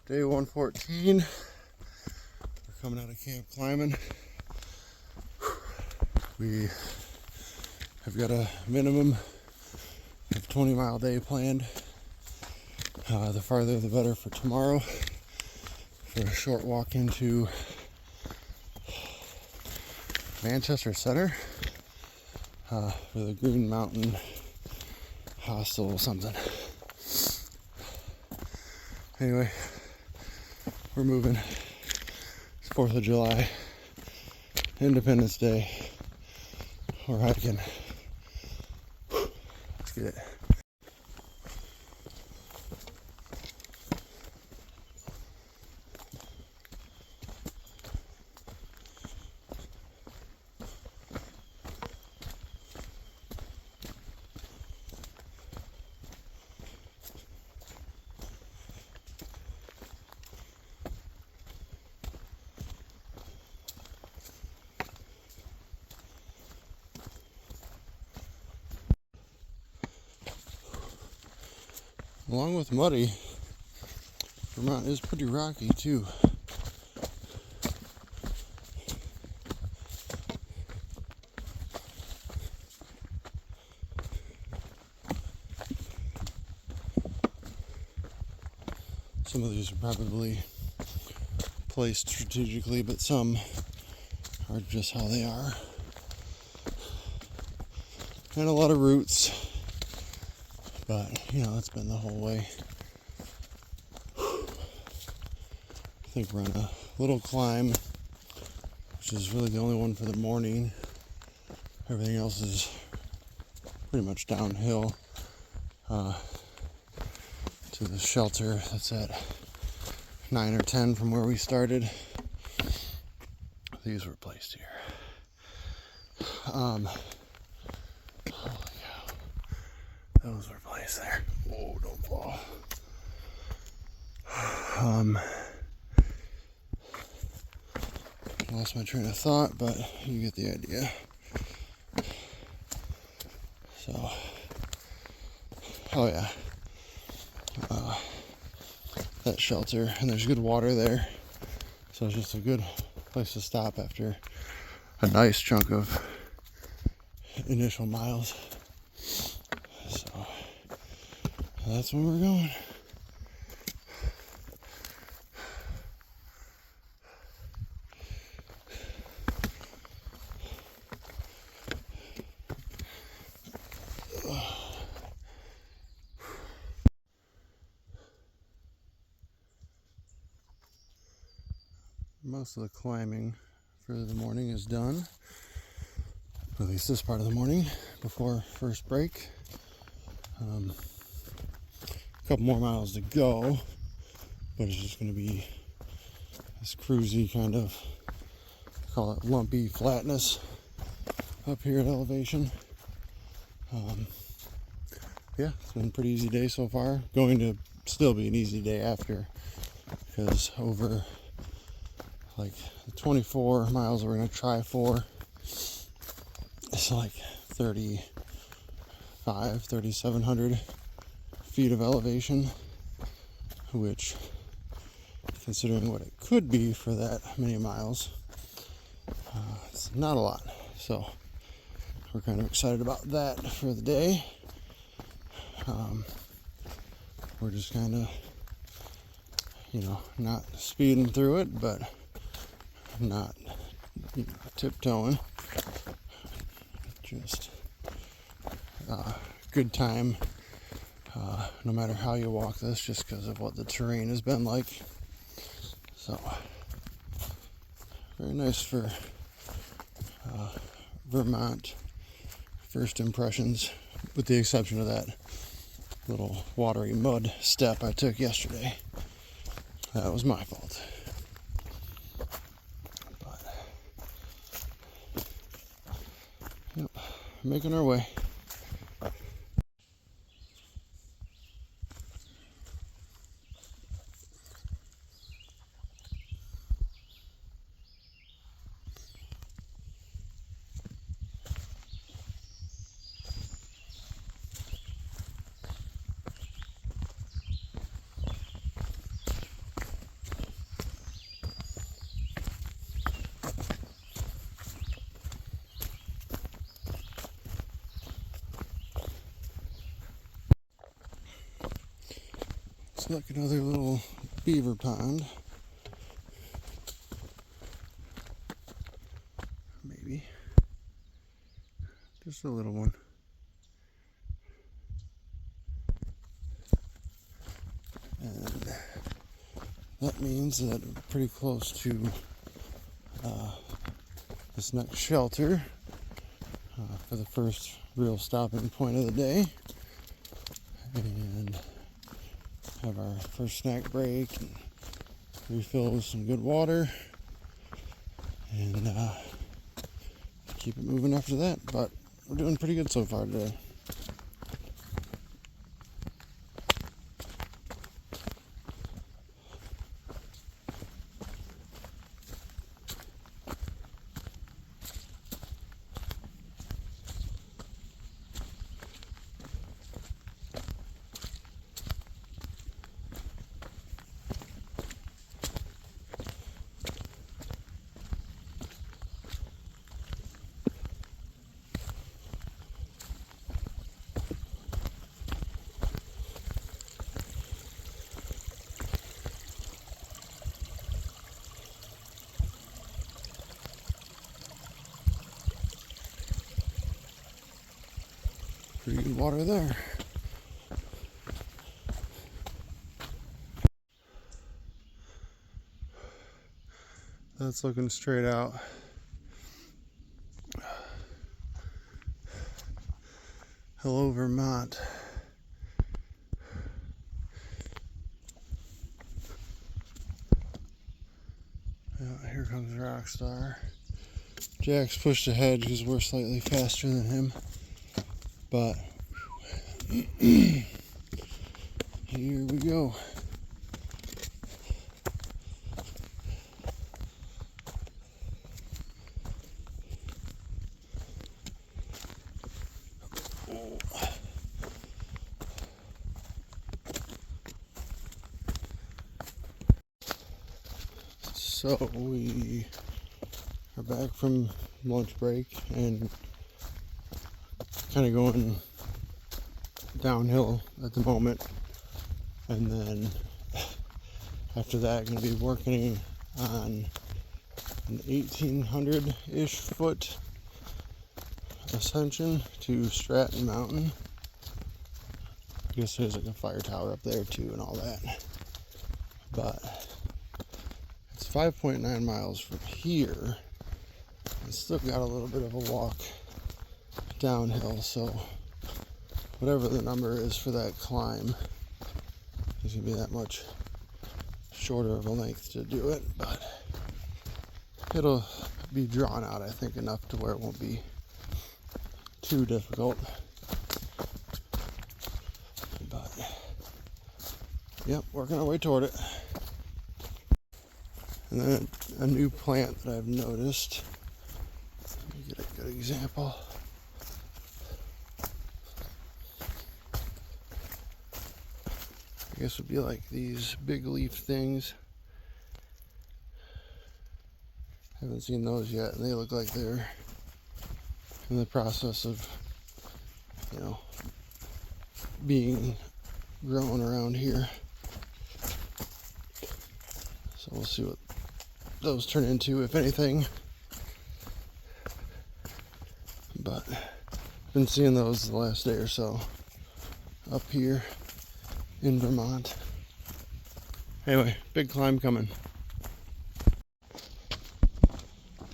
Day 114. We're coming out of camp climbing. We have got a minimum of 20-mile day planned. The farther the better for tomorrow. For a short walk into Manchester Center for the Green Mountain Hostel or something. Anyway, we're moving. It's 4th of July, Independence Day. We're hiking. Let's get it. Along with muddy, Vermont is pretty rocky too. Some of these are probably placed strategically, but some are just how they are. And a lot of roots. But, that's been the whole way. I think we're on a little climb, which is really the only one for the morning. Everything else is pretty much downhill to the shelter that's at 9 or 10 from where we started. These were placed here. Those were placed there. Oh, don't fall. Lost my train of thought, but you get the idea. So, that shelter, and there's good water there. So it's just a good place to stop after a nice chunk of initial miles. So that's where we're going. Most of the climbing for the morning is done. At least this part of the morning before first break. A couple more miles to go, but it's just going to be this cruisy kind of, call it lumpy flatness up here at elevation. It's been a pretty easy day so far. Going to still be an easy day after, because over like the 24 miles we're going to try for, it's like 3,700 feet of elevation, which, considering what it could be for that many miles, it's not a lot. So we're kind of excited about that for the day. We're just kind of, not speeding through it, but not, tiptoeing. Just good time, no matter how you walk this, just because of what the terrain has been like. So, very nice for Vermont first impressions, with the exception of that little watery mud step I took yesterday. That was my fault. But, making our way. Looks like another little beaver pond. Maybe. Just a little one. And that means that we're pretty close to this next shelter for the first real stopping point of the day. And have our first snack break and refill with some good water. And keep it moving after that. But we're doing pretty good so far today. Pretty good water there. That's looking straight out. Hello, Vermont. Yeah, here comes Rockstar. Jack's pushed ahead because we're slightly faster than him. But here we go. So we are back from lunch break and kind of going downhill at the moment, and then after that going to be working on an 1,800-ish foot ascension to Stratton Mountain. I guess there's like a fire tower up there too and all that, but it's 5.9 miles from here. It's still got a little bit of a walk downhill, so whatever the number is for that climb is going to be that much shorter of a length to do it, but it'll be drawn out, I think, enough to where it won't be too difficult. But yep, working our way toward it. And then a new plant that I've noticed. Let me get a good example. I guess would be like these big leaf things. Haven't seen those yet, and they look like they're in the process of, being grown around here. So we'll see what those turn into, if anything. But I've been seeing those the last day or so up here in Vermont. Anyway, big climb coming.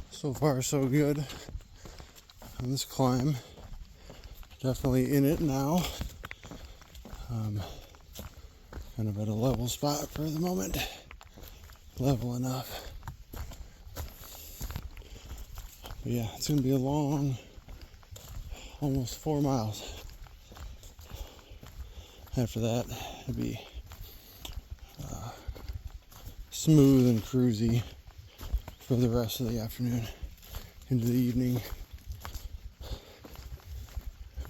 So far so good on this climb. Definitely in it now. Kind of at a level spot for the moment. Level enough. But yeah, it's gonna be a long, almost 4 miles. After that, it'll be smooth and cruisy for the rest of the afternoon into the evening.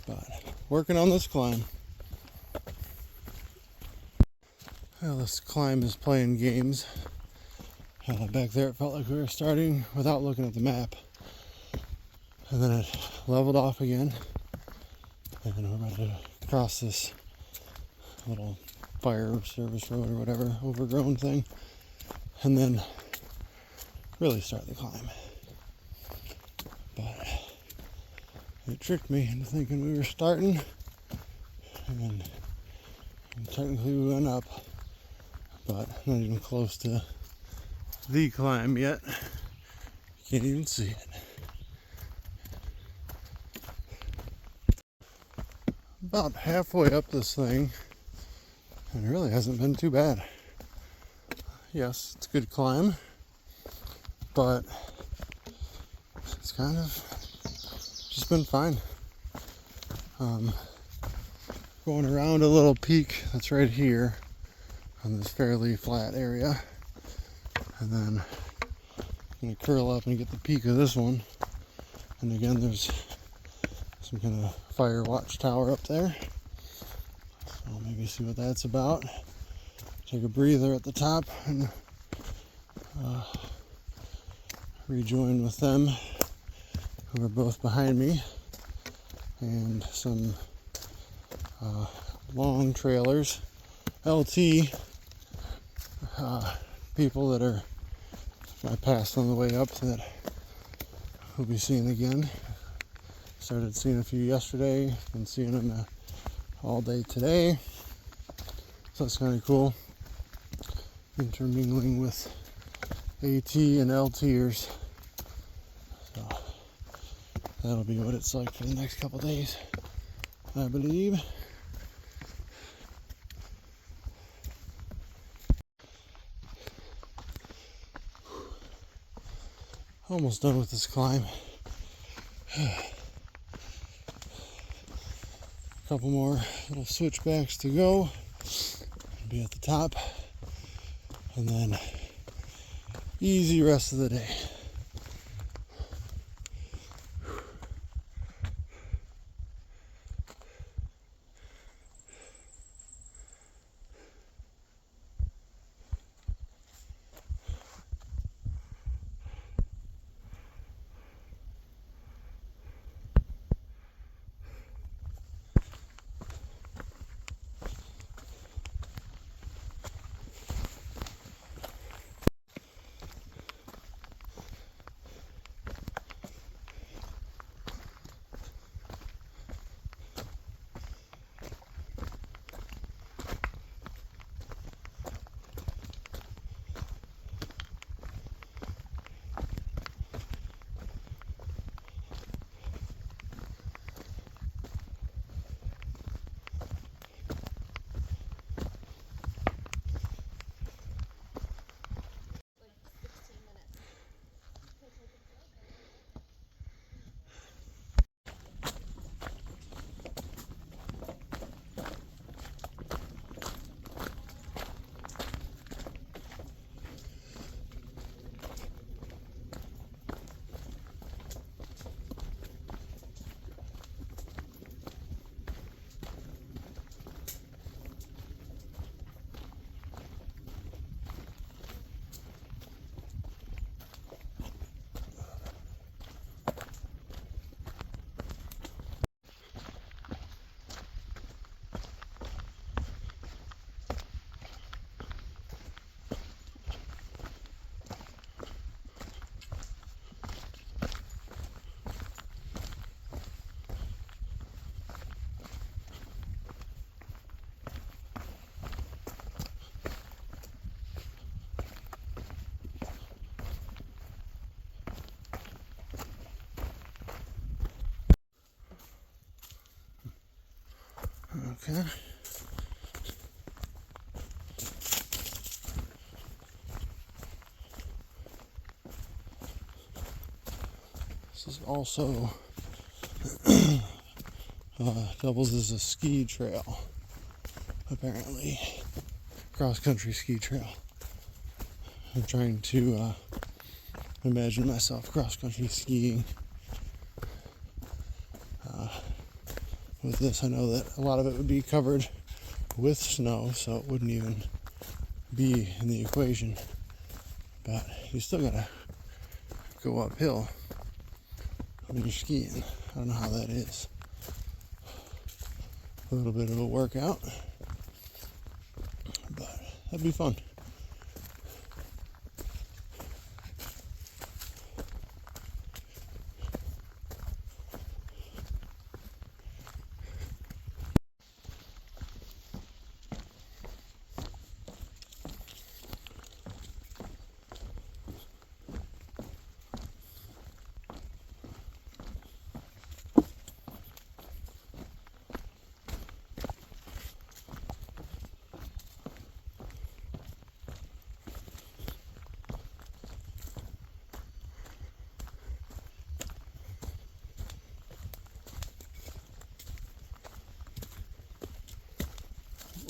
But working on this climb. Well, this climb is playing games. Back there it felt like we were starting without looking at the map. And then it leveled off again. And we're about to cross this little fire service road or whatever, overgrown thing, and then really start the climb. But it tricked me into thinking we were starting, and technically we went up, but not even close to the climb yet. Can't even see it. About halfway up this thing, and it really hasn't been too bad. Yes, it's a good climb, but it's kind of just been fine. Going around a little peak that's right here on this fairly flat area, and then I'm gonna curl up and get the peak of this one. And again, there's some kind of fire watchtower up there, so I'll maybe see what that's about. Take a breather at the top and rejoin with them, who are both behind me, and some long trailers, LT people that I passed on the way up that we'll be seeing again. Started seeing a few yesterday, been seeing them all day today, so that's kind of cool. Intermingling with AT and LTers, so that'll be what it's like for the next couple days, I believe. Almost done with this climb. A couple more little switchbacks to go. Be at the top, and then easy rest of the day. Okay. This is also doubles as a ski trail, apparently. Cross-country ski trail. I'm trying to imagine myself cross-country skiing. With this, I know that a lot of it would be covered with snow, so it wouldn't even be in the equation. But you still gotta go uphill when you're skiing. I don't know how that is. A little bit of a workout. That'd be fun.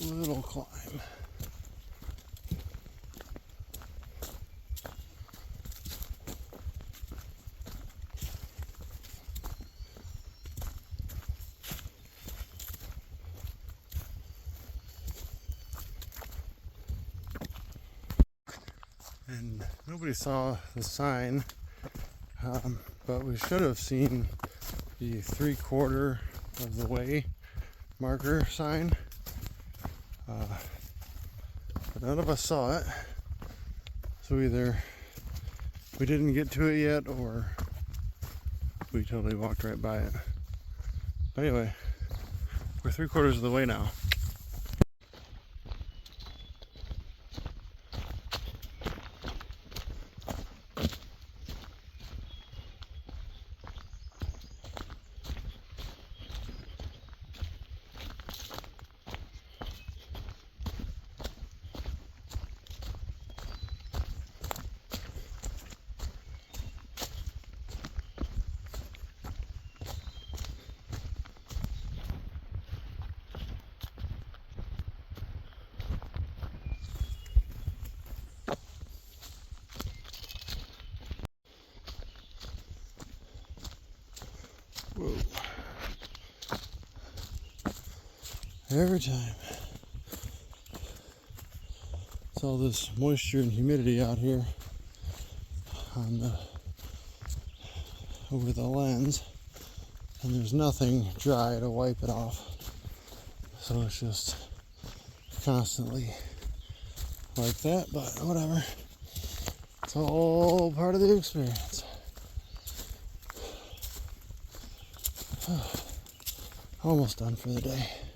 Little climb. And nobody saw the sign, but we should have seen the 3/4 of the way marker sign. But none of us saw it, so either we didn't get to it yet or we totally walked right by it. But anyway, we're 3/4 of the way now. Whoa. Every time. It's all this moisture and humidity out here over the lens, and there's nothing dry to wipe it off. So it's just constantly like that, but whatever. It's all part of the experience. Almost done for the day.